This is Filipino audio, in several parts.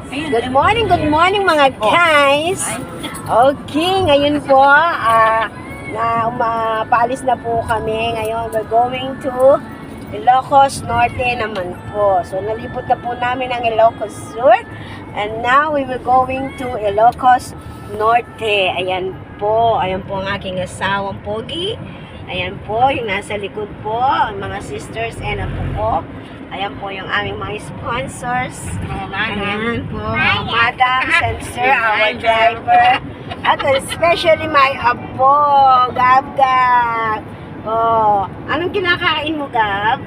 Good morning mga guys. Okay, ngayon po, paalis na po kami. Ngayon, we're going to Ilocos Norte naman po. So, nalipot na po namin ang Ilocos Sur. And now, we were going to Ilocos Norte. Ayan po ang aking asawang pogi. Ayan po, yung nasa likod po, ang mga sisters and apo ko. Ayan po yung aming mga sponsors. Ayan po, mga madams and sir, our driver. At especially my apo, Gab-Gab. Oh, anong kinakain mo, Gab?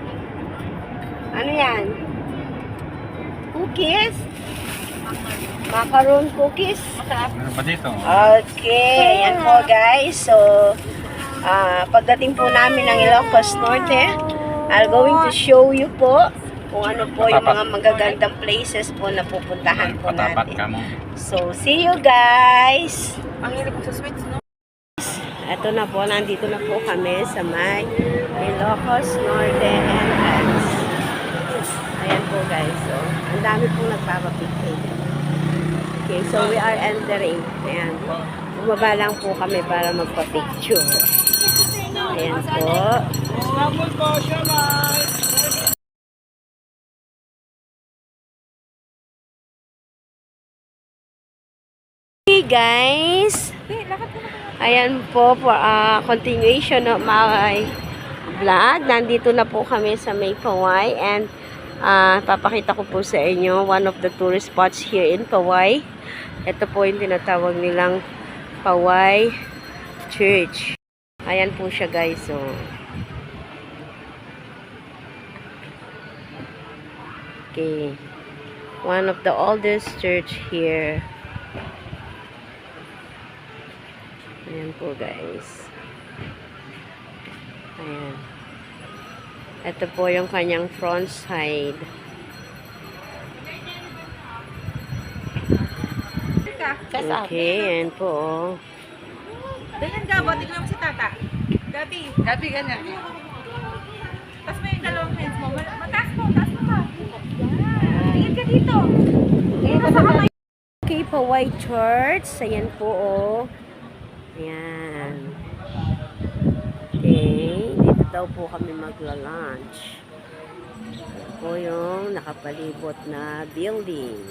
Ano yan? Cookies? Macaron cookies? Ano pa dito? Okay, ayan po guys. So, pagdating po namin ng Ilocos Norte, I'm going to show you po kung ano po yung mga magagandang places po na pupuntahan po natin. So, see you guys! Ang hirap sa sweets, no? Ito na po, nandito na po kami sa may Ilocos Norte entrance. Ayan po guys, so, ang dami po nagpapapicture. Okay, so we are entering. Ayan po. Bumaba lang po kami para magpa-picture. Ayan po. Hey guys! Ayan po, for continuation of my vlog. Nandito na po kami sa May Paway and papakita ko po sa inyo one of the tourist spots here in Paway. Ito po yung tinatawag nilang Paway Church. Ayan po siya guys. So, okay. One of the oldest church here. Ayan po guys. Ayan. Ito po yung kanyang front side. Okay, ayan po oh. Ganyan, Gabo. Tignan mo si Tata. Gabi. Gabi, ganyan. Tapos may dalawang hands mo. Mataas mo ba? Tingin ka dito. Okay, Paway Church. Ayan po oh. Ayan. Okay, dito daw po kami magla-lunch. Ito po yung nakapalibot na building.